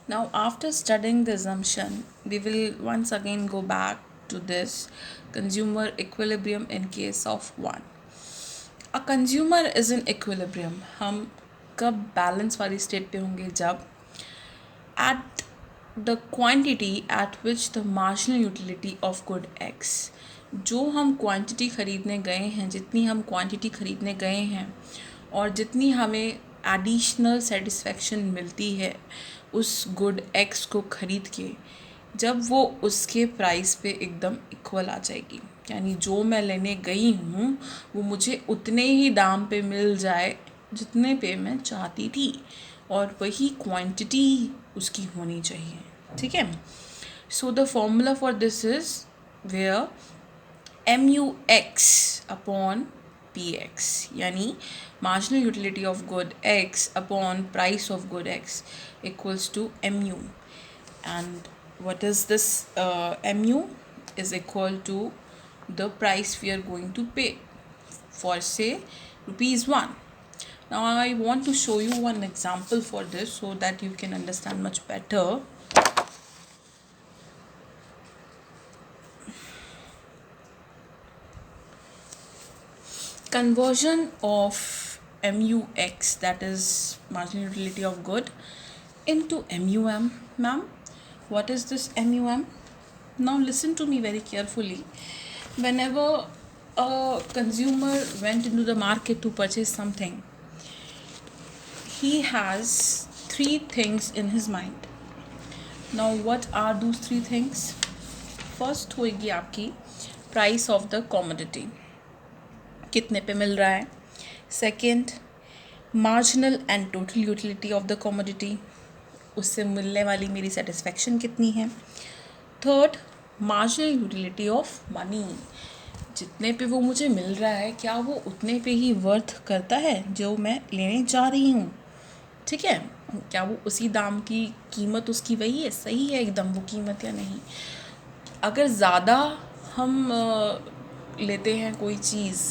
Now, after studying the assumption, we will once again go back to this consumer equilibrium in case of one. A consumer is in equilibrium. हम कब balance वाली state पे होंगे जब at the quantity at which the marginal utility of good x, जो हम quantity ख़रीदने गए हैं, जितनी हम क्वांटिटी ख़रीदने गए हैं और जितनी हमें एडिशनल सेटिस्फेक्शन मिलती है उस गुड एक्स को ख़रीद के, जब वो उसके प्राइस पे एकदम इक्वल आ जाएगी, यानी जो मैं लेने गई हूँ वो मुझे उतने ही दाम पे मिल जाए जितने पे मैं चाहती थी और वही क्वांटिटी उसकी होनी चाहिए. ठीक है. So the formula for this is where MUX upon PX, यानी marginal utility of good X upon price of good X equals to MU. And what is this MU is equal to the price we are going to pay for, say, ₹1. Now I want to show you one example for this so that you can understand much better. Conversion of MUX, that is marginal utility of good, into MUM. Ma'am, what is this MUM? Now listen to me very carefully. Whenever a consumer went into the market to purchase something, he has three things in his mind. Now what are those three things? First होगी आपकी price of the commodity, कितने पे मिल रहा है. Second, marginal and total utility of the commodity, उससे मिलने वाली मेरी सेटिस्फेक्शन कितनी है. Third, marginal utility of money, जितने पे वो मुझे मिल रहा है क्या वो उतने पे ही वर्थ करता है जो मैं लेने जा रही हूँ. ठीक है, क्या वो उसी दाम की कीमत उसकी वही है, सही है एकदम वो कीमत या नहीं. अगर ज़्यादा हम लेते हैं कोई चीज़,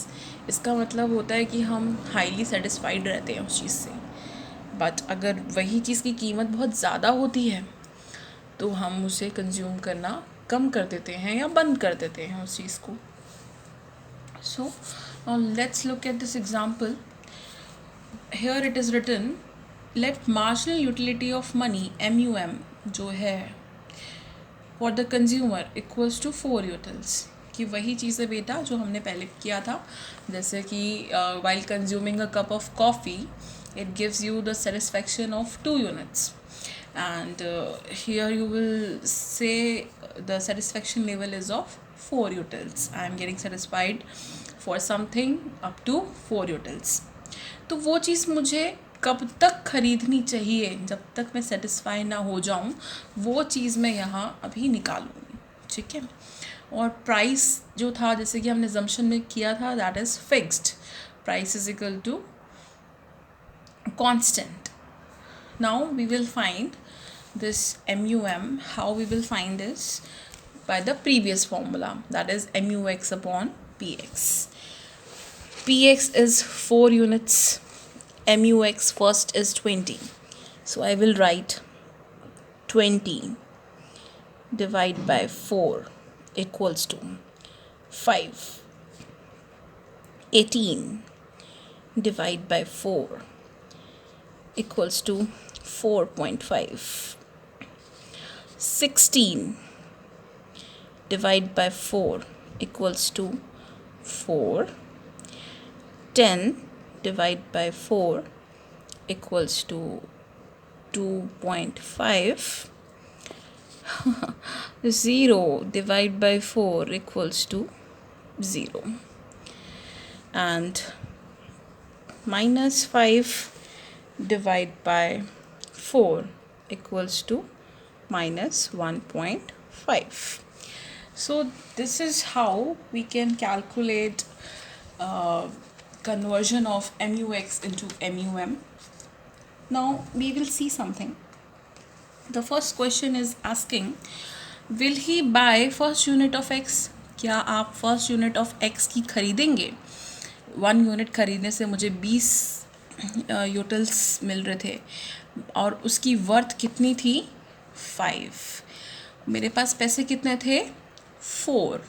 इसका मतलब होता है कि हम हाईली सेटिस्फाइड रहते हैं उस चीज़ से. बट अगर वही चीज़ की कीमत बहुत ज़्यादा होती है तो हम उसे कंज्यूम करना कम कर देते हैं या बंद कर देते हैं उस चीज़ को. So let's look at this example. Here it is written, let marginal utility of money MUM जो है for the consumer equals to 4 utils, कि वही चीज़ है बेटा जो हमने पहले किया था. जैसे कि while consuming a cup of coffee it gives you the satisfaction of 2 units, and here you will say the satisfaction level is of 4 utils. I am getting satisfied for something up to 4 utils. तो वो चीज़ मुझे कब तक ख़रीदनी चाहिए, जब तक मैं सेटिस्फाई ना हो जाऊँ, वो चीज़ मैं यहाँ अभी निकालूँगी. ठीक है. और प्राइस जो था, जैसे कि हमने जम्पशन में किया था, that is fixed. Price is equal to constant. Now we will find this MUM. How we will find this? By the previous formula, that is MUX upon PX. PX is 4 units, MUX first is 20. So I will write 20 divide by 4 equals to 5. 18 divide by 4 equals to 4.5. 16 divide by 4 equals to 4. 10 divide by 4 equals to 2.5. 0 divide by 4 equals to 0. And minus 5 divide by 4 equals to minus 1.5. So this is how we can calculate conversion of MUX into MUM. Now we will see something. The first question is asking, will he buy first unit of X? क्या आप first unit of X की खरीदेंगे? 1 unit खरीदने से मुझे 20 utils मिल रहे थे और उसकी वर्थ कितनी थी? मेरे पास पैसे कितने थे 4,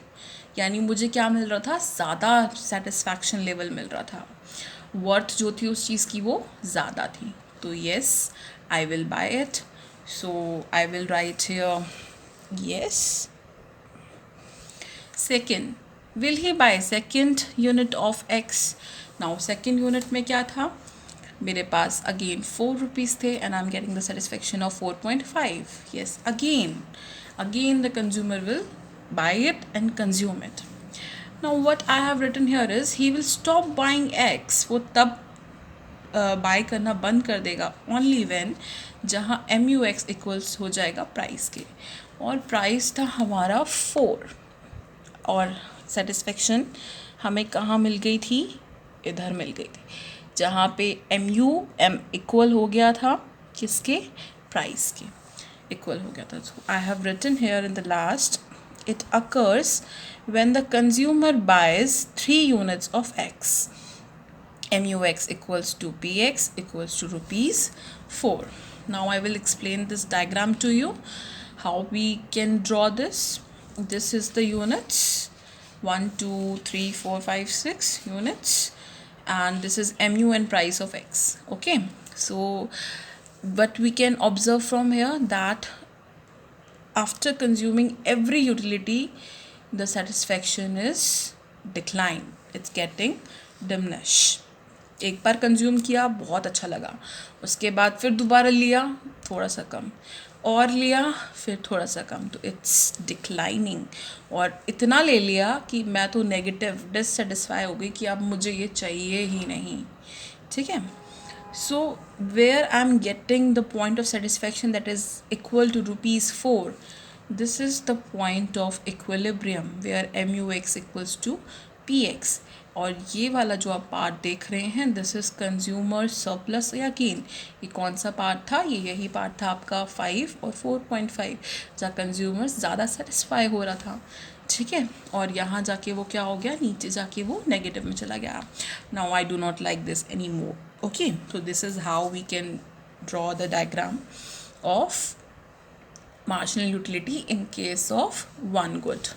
यानी मुझे क्या मिल रहा था, ज़्यादा सेटिस्फैक्शन लेवल मिल रहा था, वर्थ जो थी उस चीज़ की वो ज़्यादा थी. तो yes, I will buy it. So I will write here yes. Second, will he buy second unit of X? Now second unit में क्या था, मेरे पास again 4 rupees थे and I'm getting the satisfaction of 4.5. Yes, again the consumer will buy it and consume it. Now what I have written here is he will stop buying X. वो तब bye करना बंद कर देगा only when जहाँ MUX equals हो जाएगा price के, और प्राइस था हमारा 4, और सेटिस्फेक्शन हमें कहाँ मिल गई थी, इधर मिल गई थी जहाँ पे MUM इक्वल हो गया था किसके, प्राइस के इक्वल हो गया था. So I have written here in the last, it occurs when the consumer buys 3 units of X. MUX equals to PX equals to rupees 4. Now I will explain this diagram to you, how we can draw this. This is the units, 1 2 3 4 5 6 units, and this is MU and price of X. Okay, so but we can observe from here that after consuming every utility the satisfaction is decline, it's getting diminished. एक बार consume किया बहुत अच्छा लगा, उसके बाद फिर दोबारा लिया थोड़ा सा कम, और लिया फिर थोड़ा सा कम, तो इट्स डिक्लाइनिंग. और इतना ले लिया कि मैं तो नेगेटिव डिससेटिस्फाई हो गई कि अब मुझे ये चाहिए ही नहीं. ठीक है. So where I'm getting the point of satisfaction that is equal to rupees 4, this is the point of equilibrium where MUX equals to PX. और ये वाला जो आप पार्ट देख रहे हैं, दिस इज़ कंज्यूमर सरप्लस या गेन. ये कौन सा पार्ट था, ये यही पार्ट था आपका 5 और 4.5, जहाँ कंज्यूमर ज़्यादा सेटिस्फाई हो रहा था. ठीक है, और यहाँ जाके वो क्या हो गया, नीचे जाके वो नेगेटिव में चला गया. Now I do not like this any more. Okay, so this is how we can draw the diagram of marginal utility in case of one good.